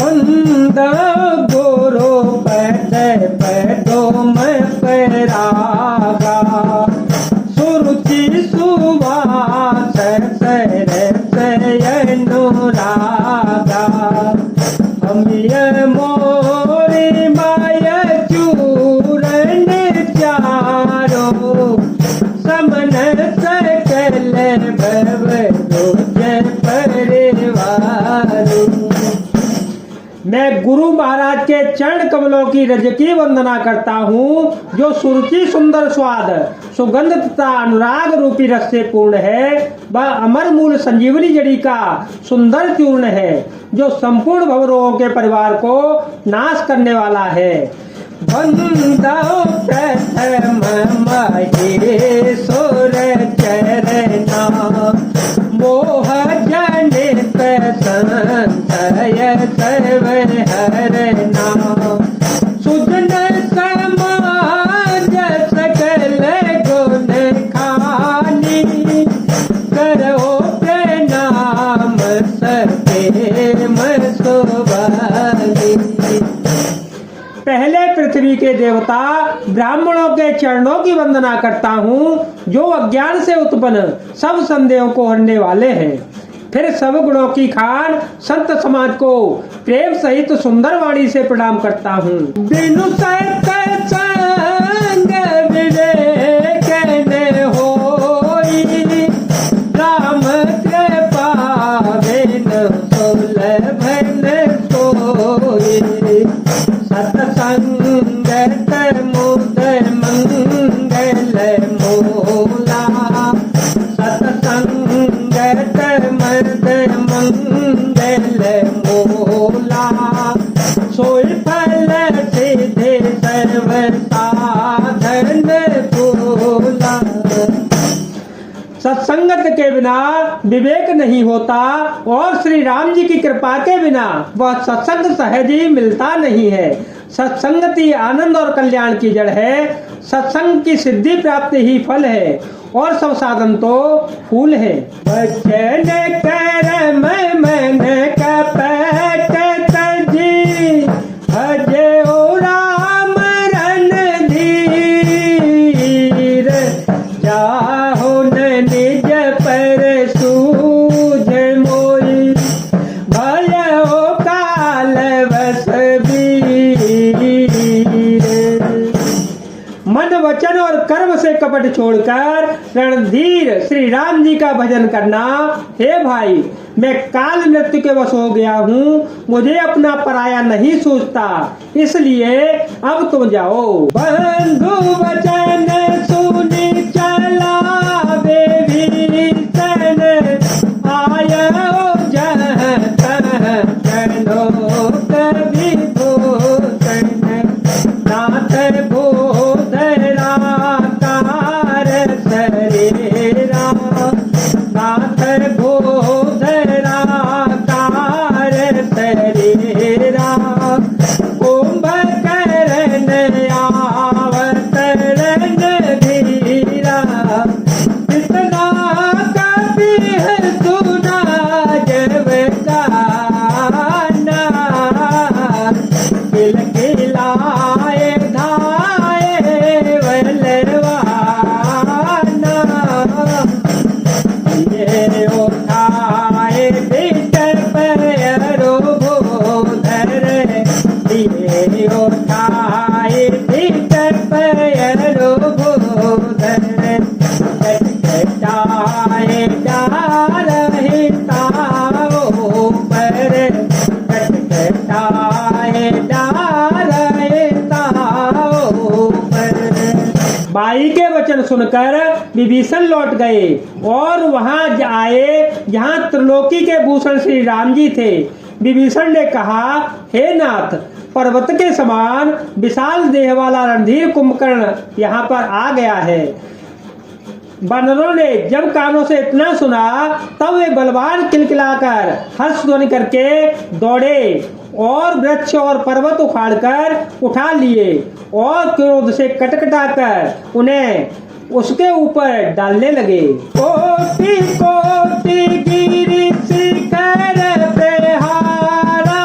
बंदा गोरो पैदो में पैरागा सुरुचि सुवास अनुरागा हम ये मोरी माया चूरन चारो समन सकल भव परिवार। मैं गुरु महाराज के चरण कमलों की रज की वंदना करता हूँ जो सुरुचि सुंदर स्वाद सुगंध तथा अनुराग रूपी रस से पूर्ण है। वह अमर मूल संजीवनी जड़ी का सुंदर चूर्ण है जो संपूर्ण भवरोगों के परिवार को नाश करने वाला है। बंदो प्रथम महेश्वर चरना मोह जनित संशय सर्व हरना सुजन समाज सकल गुण खानी करो प्रणाम सप्रेम सुभानी। पहले पृथ्वी के देवता ब्राह्मणों के चरणों की वंदना करता हूँ जो अज्ञान से उत्पन्न सब संदेहों को हरने वाले हैं। फिर सब गुणों की खान संत समाज को प्रेम सहित सुंदर वाणी से प्रणाम करता हूँ। बिनु सत्संग विवेक न होई राम कृपा बिनु सुलभ न सोई सत्संगत मुद मंगल मूला सत्संगत मद मंगल मूला सोई फल सिद्धि सर्व साधन फूला। सत्संगत के बिना विवेक नहीं होता और श्री राम जी की कृपा के बिना वह सत्संग सहज ही मिलता नहीं है। सत्संगति आनंद और कल्याण की जड़ है। सत्संग की सिद्धि प्राप्ति ही फल है और सब साधन तो फूल है। वचन कर्म मन कपट तजी भजे राम रणधीर जाहो निज पर सूझ मोई भयो काल बस मन वचन और कर्म से कपट छोड़कर रणधीर श्री राम जी का भजन करना। हे भाई मैं काल मृत्यु के वश हो गया हूँ मुझे अपना पराया नहीं सूझता इसलिए अब तुम जाओ। बंधु वचन सुनी चला विभीषण आयो जहाँ तहाँ चलो कभी भूषण नाथ बोधरा कार शरीरा नाथ बोधरा कार शरीरा कुंभकर्ण आवतरण धीरा कितना कभी सुना जब गाना खिलखिलाए धाए वलरवाना ये उठाए भीतर पैरो भोधर ये उठाए भीतर पैरो भोधर कटकटाए डाल हिताओ पर कटकटाए डाल हिताओ पर। बाई के वचन सुनकर विभीषण लौट गए और वहां आए जहां त्रिलोकी के भूषण श्री राम जी थे। विभीषण ने कहा हे नाथ पर्वत के समान विशाल देह वाला रणधीर कुंभकर्ण यहाँ पर आ गया है। वानरों ने जब कानों से इतना सुना तब वे बलवान किलकिलाकर हर्ष ध्वनि करके दौड़े और वृक्ष और पर्वत उखाड़कर उठा लिए और क्रोध से कटकटाकर उन्हें उसके ऊपर डालने लगे। कोटि कोटि गिरि शिखर प्रहारा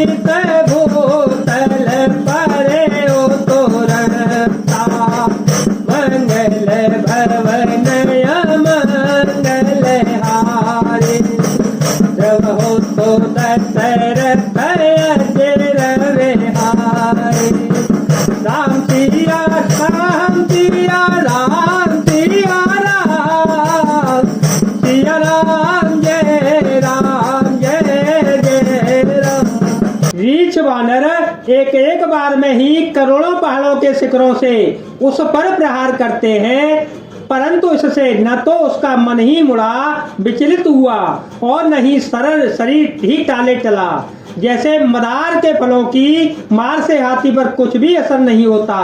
चित भूतल परे ओ तोरता मंगल भवन मंगल हारे जब हो तो दशरथ अजर विहारे राम सिया राम सिया राम सिया राम सिया राम जय राम जय जय राम। रीछ वानर एक एक बार में ही करोड़ों पहाड़ों के शिखरों से उस पर प्रहार करते हैं, परंतु इससे न तो उसका मन ही मुड़ा विचलित हुआ और न ही सरल शरीर ही टाले टला। जैसे मदार के फलों की मार से हाथी पर कुछ भी असर नहीं होता।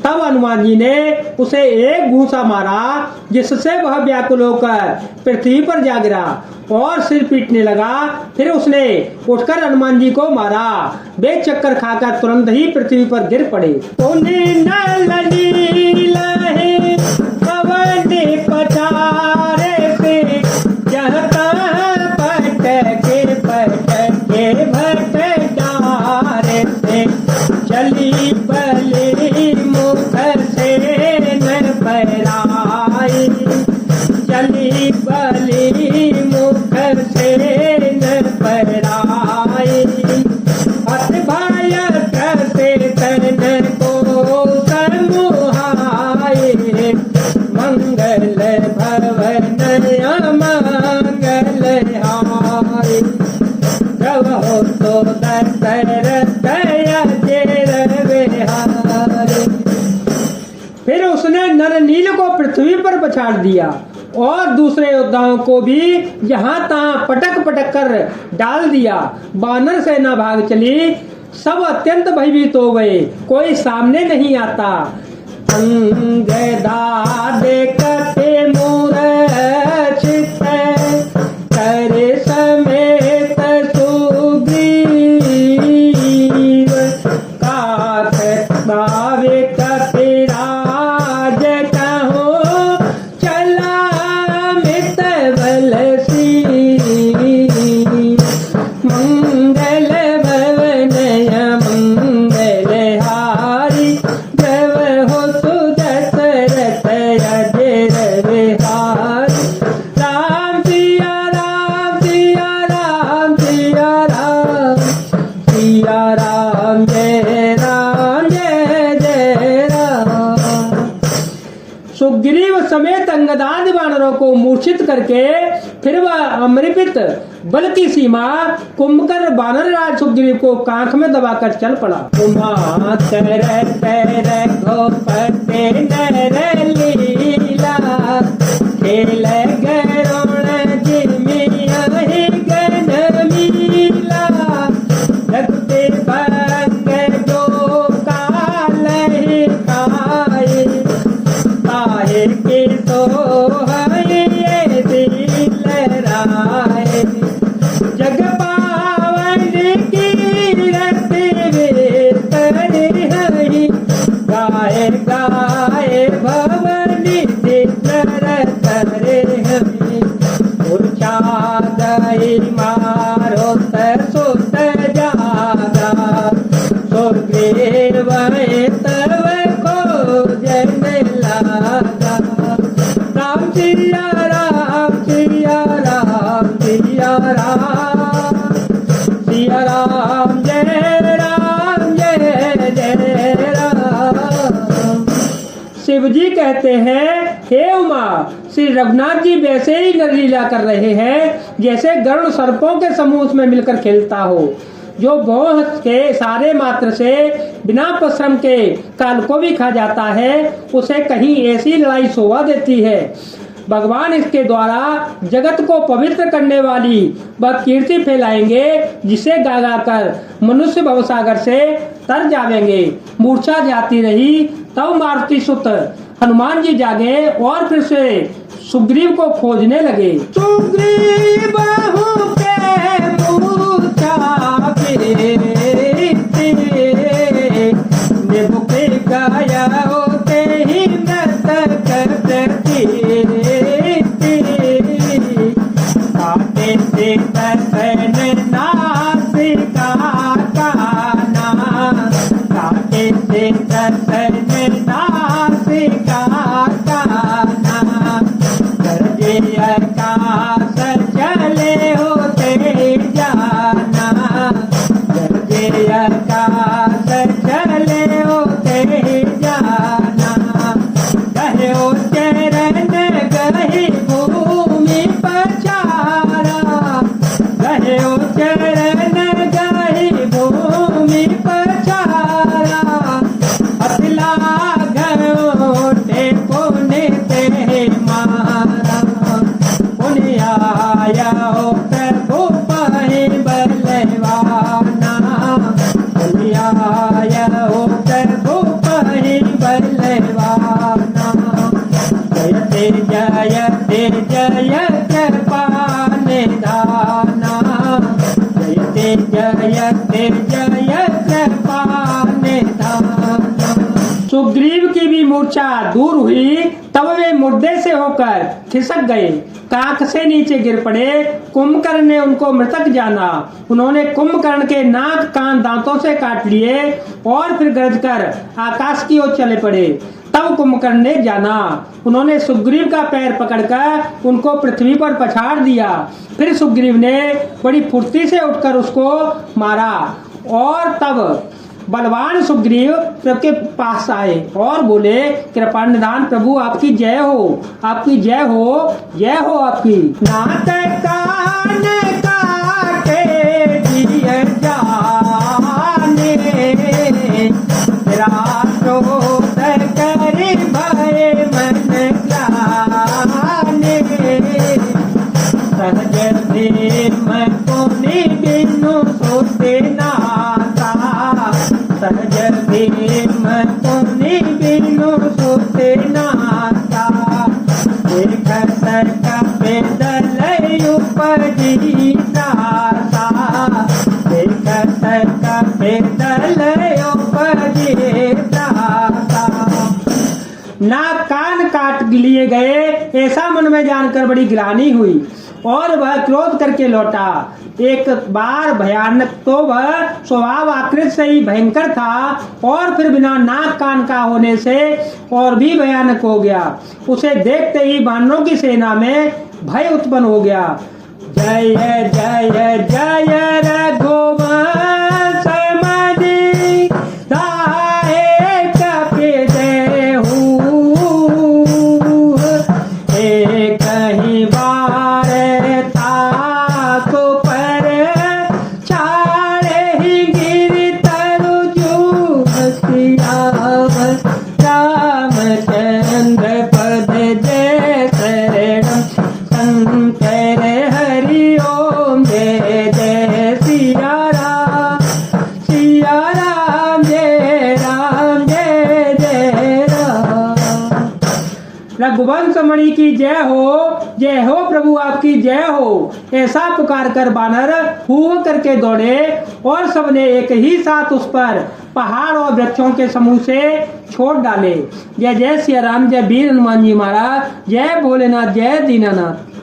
तब हनुमान जी ने उसे एक घूंसा मारा, जिससे वह व्याकुल होकर पृथ्वी पर जा गिरा और सिर पीटने लगा। फिर उसने उठकर हनुमान जी को मारा। वे चक्कर खाकर तुरंत ही पृथ्वी पर गिर पड़े। पचारे से जहाँ पटके पटके भटकारे से चली बली मुख से न पराई चली बली मुख से न पराई अत भयक से तन को समुहाए मंगल भवन मंगल हारे जब हो तो दशरथ अजर विहारे। फिर उसने नरनील को पृथ्वी पर पछाड़ दिया और दूसरे योद्धाओं को भी जहां तहां पटक पटक कर डाल दिया। वानर सेना भाग चली। सब अत्यंत भयभीत हो गए, कोई सामने नहीं आता। अंगदा देखते मूर्छित करे समेत सुग्रीव काठ बावे कपिराज कहो चला मित बलसी मंगल भवन मंगल हारी जब हो तो दशरथ अजर विहारी राम सिया राम सिया राम सिया राम सिया राम जय जय राम। सुग्रीव समेत अंगदाद वानरों को मूर्छित करके फिर वह अमृत बल की सीमा कुंभकर्ण वानर राज सुग्रीव को कांख में दबाकर चल पड़ा। घोपते नर लीला खेल गरुण जिमिया गन मीला लगते बंग जो काल खाए काहे के तो है दिल राय जग पावन कीरत वेतरे हरि गाए गाए भवनी चित्र करे हरि उर्चा गई मारो सुत जागा सुग्रीव तब को जन लागा राम सिया राम सिया राम सिया राम सिया राम जय जय राम। शिव जी कहते हैं, हे उमा, श्री रघुनाथ जी वैसे ही नरलीला कर रहे हैं जैसे गरुड़ सर्पों के समूह में मिलकर खेलता हो, जो भौं के सारे मात्र से बिना परिश्रम के काल को भी खा जाता है। उसे कहीं ऐसी लड़ाई शोभा देती है। भगवान इसके द्वारा जगत को पवित्र करने वाली वह कीर्ति फैलाएंगे, जिसे गा गा कर मनुष्य भवसागर से तर जावेंगे। मूर्छा जाती रही, तब मारुति सुत हनुमान जी जागे और फिर से सुग्रीव को खोजने लगे। सुग्रीव गाया होते ही से नासिका जय कृपा निधान। सुग्रीव की भी मूर्छा दूर हुई, तब वे मुर्दे से होकर खिसक गए, काख से नीचे गिर पड़े। कुंभकर्ण ने उनको मृतक जाना। उन्होंने कुंभकर्ण के नाक कान दांतों से काट लिए और फिर गरज कर आकाश की ओर चले पड़े। तब कुंभकर्ण ने जाना। उन्होंने सुग्रीव का पैर पकड़कर उनको पृथ्वी पर पछाड़ दिया। फिर सुग्रीव ने बड़ी फुर्ती से उठकर उसको मारा और तब बलवान सुग्रीव प्रभु के पास आए और बोले, कृपा निधान प्रभु आपकी जय हो, आपकी जय हो, जय हो आपकी। नाथ कान काटे दिए जाने, रातों करी भय मन ज्ञाने, सहज प्रेम पुनि बिनु सोते नाता, सहज प्रेम पुनि बिनु सोते नाता, देखत कपिदल उपजी त्रासा, देखत कपिदल उपजी त्रासा। नाक कान काट लिए गए, ऐसा मन में जानकर बड़ी गिलानी हुई और वह क्रोध करके लौटा। एक बार भयानक तो वह स्वभाव आकृत से ही भयंकर था और फिर बिना नाक कान का होने से और भी भयानक हो गया। उसे देखते ही वानरों की सेना में भय उत्पन्न हो गया। जय जय जय रघुवंश मणि दाहे कपिदेहु, एक ही बार था तो पर छाड़े ही गिर तरु जू सियावर, रामचंद्र पद जय शरणम शंकर हरि ओम, जय जय सिया राम, सिया राम जय राम, जय जय राम। रघुवंश मणि की जय हो प्रभु आपकी जय हो, ऐसा पुकार कर बानर हूँ करके दौड़े और सबने एक ही साथ उस पर पहाड़ और वृक्षों के समूह से छोड़ डाले। जय जय सिया राम, जय वीर हनुमान जी महाराज, जय भोलेनाथ, जय दीनानाथ।